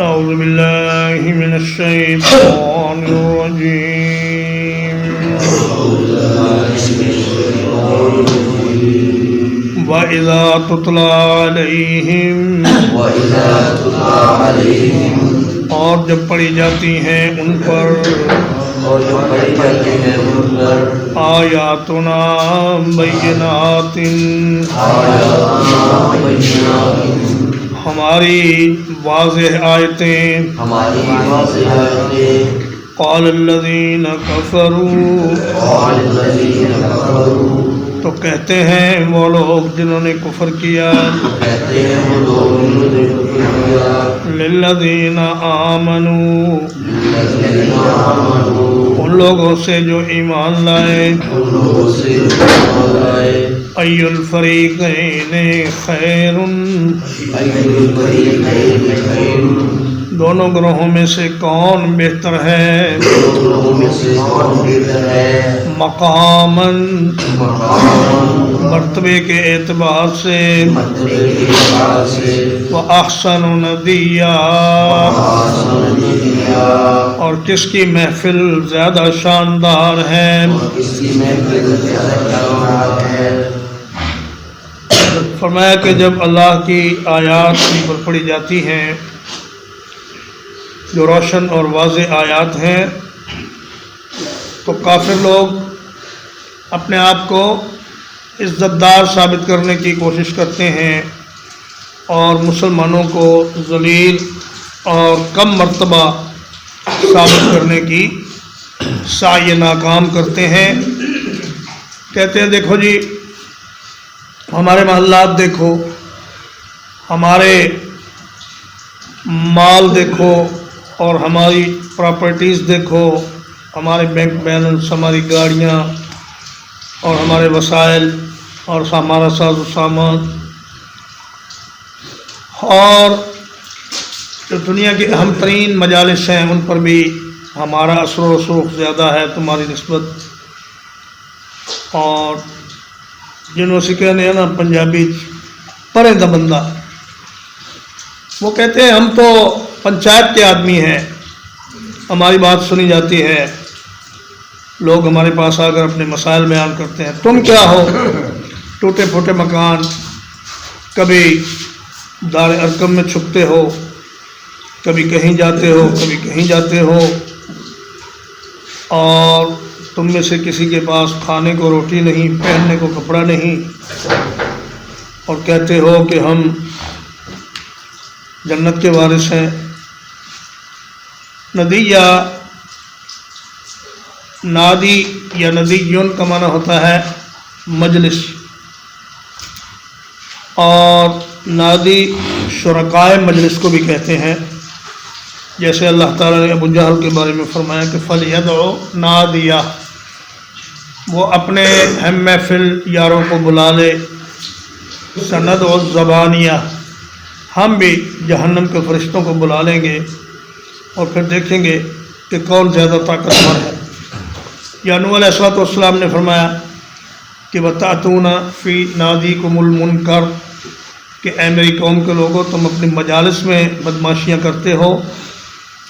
أعوذ بالله من الشيطان الرجيم وإذا تتلى عليهم اور جب پڑھی جاتی ہیں ان پر آیاتنا بینات ہماری واضح آیتیں قال الذین کفروا تو کہتے ہیں وہ لوگ جنہوں نے کفر کیا للذین آمنوا ان لوگوں سے جو ایمان لائے ای الفریقین خیر دونوں گروہوں میں سے کون بہتر ہے مقاماً مرتبے کے اعتبار سے وَأَحْسَنُ نَدِيًّا اور کس کی محفل زیادہ شاندار ہے فرمایا کہ جب اللہ کی آیات ان پر پڑھی جاتی ہیں جو روشن اور واضح آیات ہیں تو کافر لوگ اپنے آپ کو عزت دار ثابت کرنے کی کوشش کرتے ہیں اور مسلمانوں کو ذلیل اور کم مرتبہ ثابت کرنے کی سعی ناکام کرتے ہیں کہتے ہیں دیکھو جی ہمارے محلات دیکھو ہمارے مال دیکھو اور ہماری پراپرٹیز دیکھو ہمارے بینک بیلنس ہماری گاڑیاں اور ہمارے وسائل اور ہمارا ساز و سامان اور جو دنیا کی اہم ترین مجالس ہیں ان پر بھی ہمارا اثر و رسوخ زیادہ ہے تمہاری نسبت اور جنہوں سے کہنے ہیں نا پنجابی پرندہ بندہ وہ کہتے ہیں ہم تو پنچایت کے آدمی ہیں ہماری بات سنی جاتی ہے لوگ ہمارے پاس آ کر اپنے مسائل بیان کرتے ہیں تم کیا ہو ٹوٹے پھوٹے مکان کبھی دار ارقم میں چھپتے ہو کبھی کہیں جاتے ہو کبھی کہیں جاتے ہو اور تم میں سے کسی کے پاس کھانے کو روٹی نہیں پہننے کو کپڑا نہیں اور کہتے ہو کہ ہم جنت کے وارث ہیں ندیہ نادی یا ندیون کا معنی ہوتا ہے مجلس اور نادی شرکائے مجلس کو بھی کہتے ہیں جیسے اللہ تعالیٰ نے ابو جہل کے بارے میں فرمایا کہ فَلْيَدْعُ نَادِيَهُ وہ اپنے ہم محفل یاروں کو بلا لے سَنَدْعُ الزَّبَانِيَةَ ہم بھی جہنم کے فرشتوں کو بلا لیں گے اور پھر دیکھیں گے کہ کون زیادہ طاقتور ہے یا نوح علیہ السلام نے فرمایا کہ وَتَأْتُونَ فِي نَادِيكُمُ الْمُنْكَرَ کہ اے میری قوم کے لوگوں تم اپنی مجالس میں بدماشیاں کرتے ہو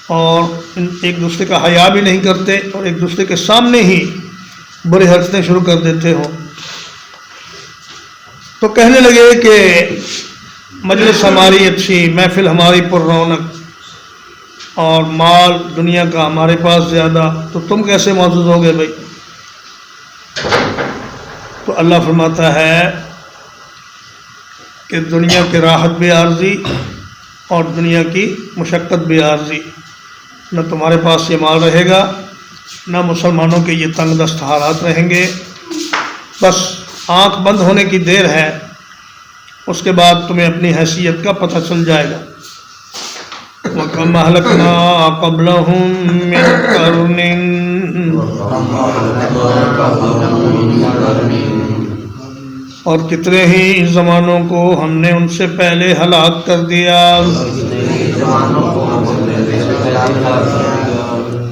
اور ایک دوسرے کا حیا بھی نہیں کرتے اور ایک دوسرے کے سامنے ہی بری حرکتیں شروع کر دیتے ہو تو کہنے لگے کہ مجلس ہماری اچھی محفل ہماری پر رونق اور مال دنیا کا ہمارے پاس زیادہ تو تم کیسے معزز ہوگے بھائی تو اللہ فرماتا ہے کہ دنیا کی راحت بھی عارضی اور دنیا کی مشقت بھی عارضی نہ تمہارے پاس یہ مال رہے گا نہ مسلمانوں کے یہ تنگ دست حالات رہیں گے بس آنکھ بند ہونے کی دیر ہے اس کے بعد تمہیں اپنی حیثیت کا پتہ چل جائے گا وَكَمْ أَهْلَكْنَا قَبْلَهُمْ مِنْ قَرْنٍ اور کتنے ہی زمانوں کو ہم نے ان سے پہلے ہلاک کر دیا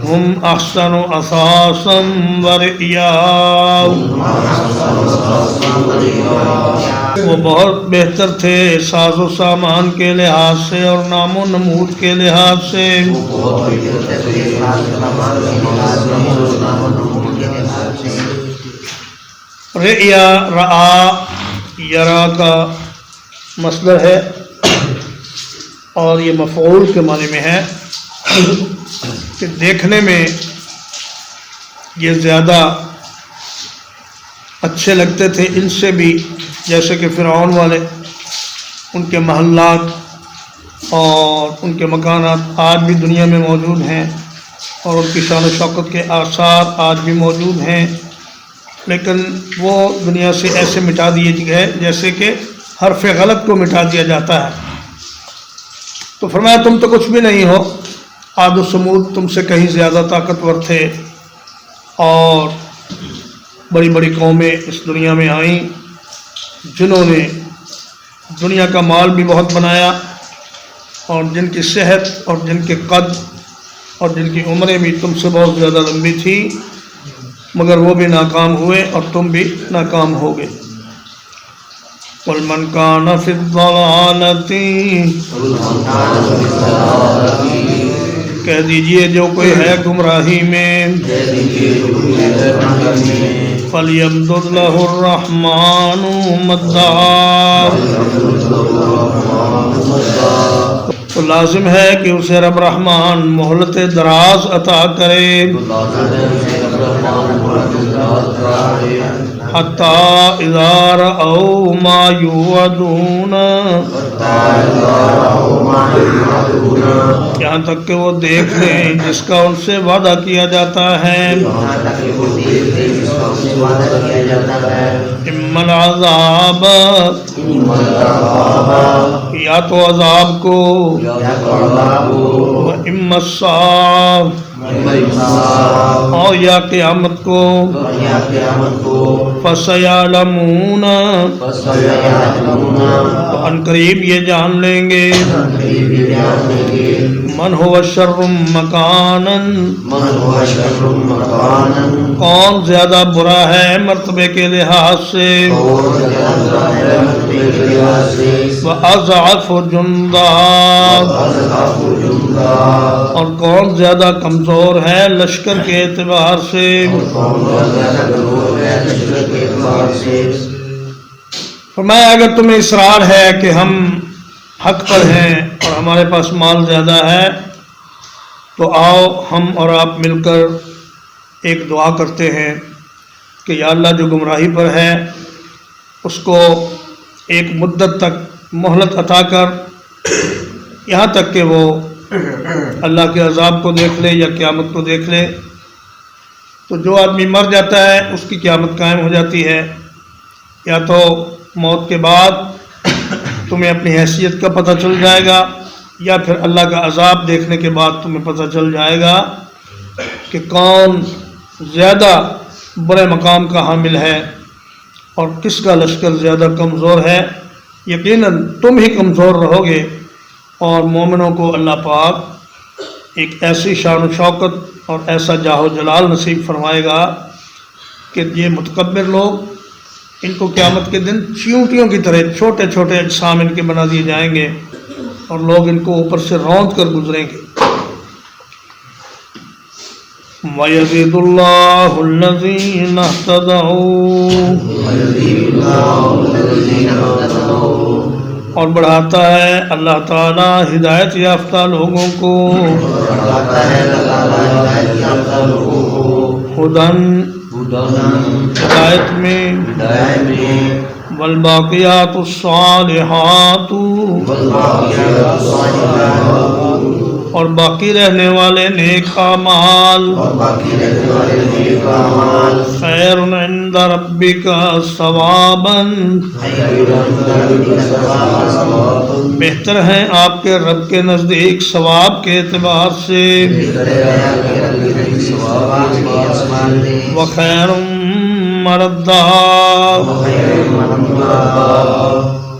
ہم احسن اساسا ورعیا، وہ بہت بہتر تھے ساز و سامان کے لحاظ سے اور نام و نمود کے لحاظ سے۔ رعیا رعا یرا کا مصدر ہے اور یہ مفعول کے معنی میں ہے کہ دیکھنے میں یہ زیادہ اچھے لگتے تھے ان سے بھی، جیسے کہ فرعون والے، ان کے محلات اور ان کے مکانات آج بھی دنیا میں موجود ہیں اور ان کی شان و شوکت کے آثار آج بھی موجود ہیں، لیکن وہ دنیا سے ایسے مٹا دیے گئے جیسے کہ حرف غلط کو مٹا دیا جاتا ہے۔ تو فرمایا تم تو کچھ بھی نہیں ہو، عاد و سمود تم سے کہیں زیادہ طاقتور تھے، اور بڑی بڑی قومیں اس دنیا میں آئیں جنہوں نے دنیا کا مال بھی بہت بنایا اور جن کی صحت اور جن کے قد اور جن کی عمریں بھی تم سے بہت زیادہ لمبی تھی، مگر وہ بھی ناکام ہوئے اور تم بھی ناکام ہوگے۔ قُلْ مَنْ كَانَ فِي الضَّلَالَةِ، کہہ دیجئے جو کوئی ہے گمراہی میں، فَلْيَمْدُدْ لَهُ الرَّحْمَنُ مَدًّا، تو لازم ہے کہ اسے رب رحمان مہلت دراز عطا کرے، حَتَّى إِذَا رَأَوْا مَا يُوعَدُونَ، یہاں تک کہ وہ دیکھ لیں جس کا ان سے وعدہ کیا جاتا ہے، اِمَّا الْعَذَابَ، یا تو عذاب کو، وَإِمَّا السَّاعَةَ، اور یا قیامت کو، فَسَيَعْلَمُونَ، تو ان قریب یہ جان لیں گے، من هو شر مکانا، کون زیادہ برا ہے مرتبے کے لحاظ سے، وَأَضْعَفُ جُنْدًا، اور کون زیادہ کمزور ہے لشکر کے اعتبار سے۔ فرمایا اگر تمہیں اصرار ہے کہ ہم حق پر ہیں اور ہمارے پاس مال زیادہ ہے، تو آؤ ہم اور آپ مل کر ایک دعا کرتے ہیں کہ یا اللہ جو گمراہی پر ہے اس کو ایک مدت تک مہلت عطا کر، یہاں تک کہ وہ اللہ کے عذاب کو دیکھ لے یا قیامت کو دیکھ لے۔ تو جو آدمی مر جاتا ہے اس کی قیامت قائم ہو جاتی ہے، یا تو موت کے بعد تمہیں اپنی حیثیت کا پتہ چل جائے گا، یا پھر اللہ کا عذاب دیکھنے کے بعد تمہیں پتہ چل جائے گا کہ کون زیادہ برے مقام کا حامل ہے اور کس کا لشکر زیادہ کمزور ہے۔ یقیناً تم ہی کمزور رہو گے، اور مومنوں کو اللہ پاک ایک ایسی شان و شوکت اور ایسا جاہ و جلال نصیب فرمائے گا کہ یہ متکبر لوگ، ان کو قیامت کے دن چیونٹیوں کی طرح چھوٹے چھوٹے اجسام ان کے بنا دیے جائیں گے اور لوگ ان کو اوپر سے روند کر گزریں گے۔ وَيَزِيدُ اللَّهُ الَّذِينَ اهْتَدَوْا، اور بڑھاتا ہے اللہ تعالیٰ ہدایت یافتہ لوگوں کو، ہدن ہدایت میں، والباقیات الصالحات، اور باقی رہنے والے نیک اعمال، خیر عند ربک ثوابا، بہتر ہیں آپ کے رب کے نزدیک ثواب کے اعتبار سے، وخیر مردا،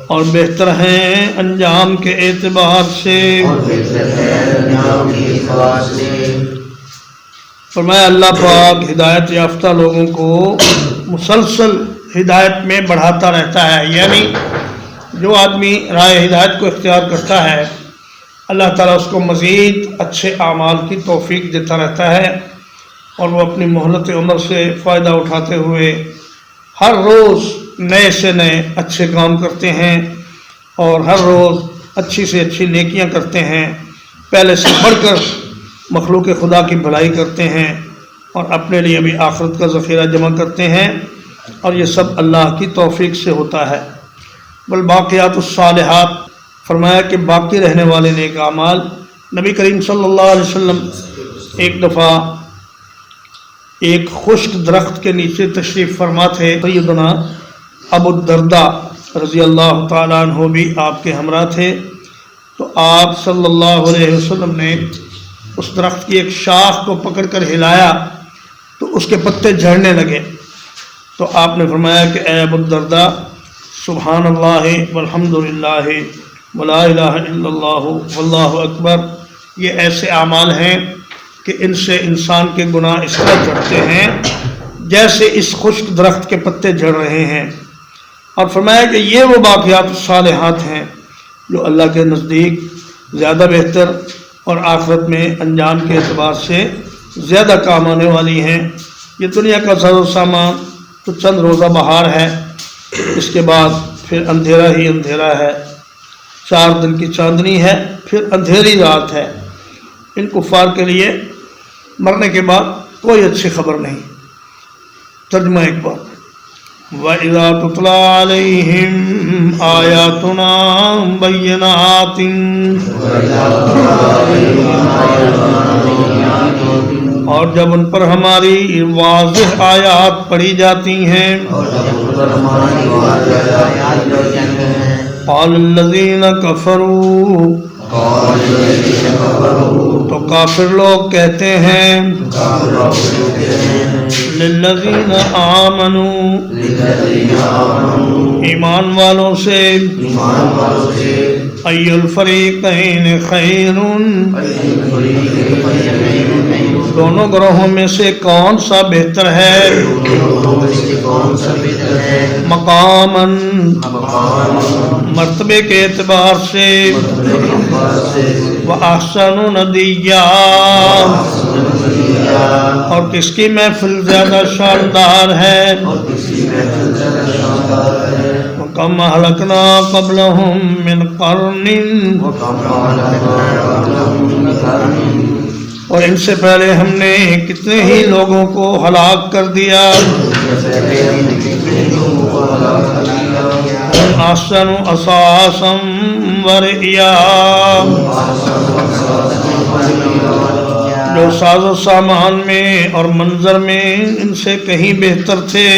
اور بہتر ہیں انجام کے اعتبار سے۔ فرمایا اللہ پاک ہدایت یافتہ لوگوں کو مسلسل ہدایت میں بڑھاتا رہتا ہے، یعنی جو آدمی راہ ہدایت کو اختیار کرتا ہے اللہ تعالیٰ اس کو مزید اچھے اعمال کی توفیق دیتا رہتا ہے، اور وہ اپنی مہلت عمر سے فائدہ اٹھاتے ہوئے ہر روز نئے سے نئے اچھے کام کرتے ہیں اور ہر روز اچھی سے اچھی نیکیاں کرتے ہیں، پہلے سے بڑھ کر مخلوق خدا کی بھلائی کرتے ہیں اور اپنے لیے بھی آخرت کا ذخیرہ جمع کرتے ہیں، اور یہ سب اللہ کی توفیق سے ہوتا ہے۔ والباقیات الصالحات، فرمایا کہ باقی رہنے والے نیک اعمال۔ نبی کریم صلی اللہ علیہ وسلم ایک دفعہ ایک خشک درخت کے نیچے تشریف فرما تھے، سیدنا ابو الدرداء رضی اللہ تعالیٰ عنہ بھی آپ کے ہمراہ تھے، تو آپ صلی اللہ علیہ وسلم نے اس درخت کی ایک شاخ کو پکڑ کر ہلایا تو اس کے پتے جھڑنے لگے، تو آپ نے فرمایا کہ اے ابو الدرداء، سبحان اللہ والحمد للہ ولا الہ الا اللہ واللہ اکبر، یہ ایسے اعمال ہیں کہ ان سے انسان کے گناہ اس طرح جھڑتے ہیں جیسے اس خشک درخت کے پتے جھڑ رہے ہیں، اور فرمایا کہ یہ وہ باقیات الصالحات ہیں جو اللہ کے نزدیک زیادہ بہتر اور آخرت میں انجام کے اعتبار سے زیادہ کام آنے والی ہیں۔ یہ دنیا کا ساز و سامان تو چند روزہ بہار ہے، اس کے بعد پھر اندھیرا ہی اندھیرا ہے، 4 دن کی چاندنی ہے، پھر اندھیری رات ہے۔ ان کفار کے لیے مرنے کے بعد کوئی اچھی خبر نہیں۔ ترجمہ ایک بار، وَإِذَا تُتْلَى عَلَيْهِمْ آيَاتُنَا بَيِّنَاتٍ، اور جب ان پر ہماری واضح آیات پڑھی جاتی ہیں، قَالَ الَّذِينَ كَفَرُوا، تو کافر لوگ کہتے ہیں، للذین آمنوا، ایمان والوں سے، ای الفریقین خیر، دونوں گروہوں میں سے کون سا بہتر ہے، مقاماً، مرتبے کے اعتبار سے، وَأَحْسَنُ نَدِيًّا، اور کس کی محفل زیادہ شاندار ہے، وَكَمْ أَهْلَكْنَا قَبْلَهُمْ مِنْ قَرْنٍ، اور ان سے پہلے ہم نے کتنے ہی لوگوں کو ہلاک کر دیا، احسن اساسا ورئیا، جو ساز و سامان میں اور منظر میں ان سے کہیں بہتر تھے،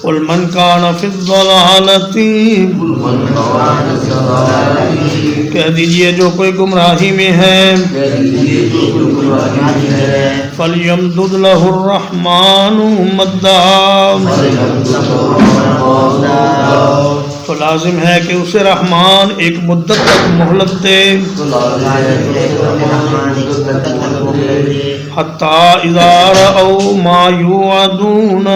قل من کان فی الضلالۃ، کہہ دیجئے جو کوئی گمراہی میں ہے، فَلْيَمْدُدْ لَهُ الرَّحْمَنُ مَدًّا، تو لازم ہے کہ اسے رحمان ایک مدت تک مہلت دے، حَتَّى إِذَا رَأَوْا مَا يُوعَدُونَ،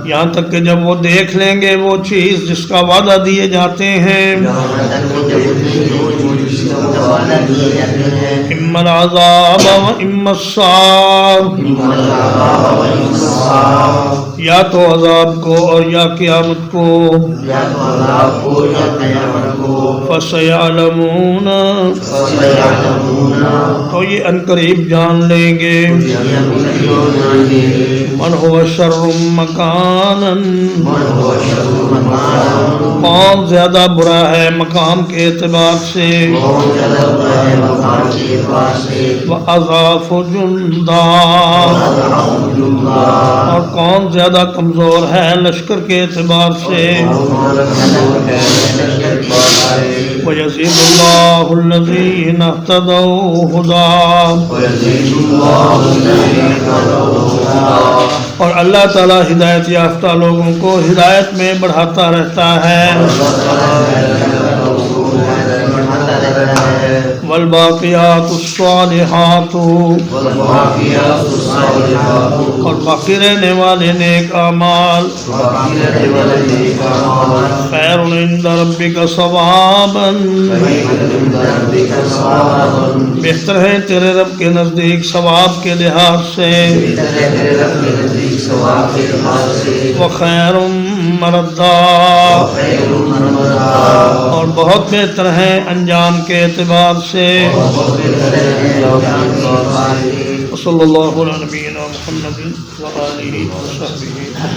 یہاں تک کہ جب وہ دیکھ لیں گے وہ چیز جس کا وعدہ دیے جاتے ہیں، اِمَّا الْعَذَابَ وَإِمَّا السَّاعَةَ، یا تو عذاب کو اور یا قیامت کو، فَسَيَعْلَمُونَ، تو یہ عنقریب جان لیں گے، من هو شر مکانا، کون زیادہ برا ہے مقام کے اعتبار سے، وَأَضْعَفُ جُنْدًا، اور کون زیادہ کمزور ہے لشکر کے اعتبار سے، وَيَزِيدُ اللَّهُ الَّذِينَ اهْتَدَوْا هُدًى، اور اللہ تعالیٰ ہدایت یافتہ لوگوں کو ہدایت میں بڑھاتا رہتا ہے۔ بہتر ہے، والباقیات الصالحات والباقیات الصالحات، اور باقی رہنے والے نیک اعمال باقی رہنے والے نیک اعمال، خیر عند ربک ثوابا خیر عند ربک ثوابا، بہتر ہے تیرے رب کے نزدیک ثواب کے لحاظ سے، بہتر ہے تیرے رب کے نزدیک ثواب کے لحاظ سے، وخیر مردا وخیر مردا، اور بہت بہتر ہے انجام کے اعتبار سے۔ بہت بہتر ہے انجام کے اعتبار سے۔ صلی اللہ علی نبینا محمد وآلہ وصحبہ۔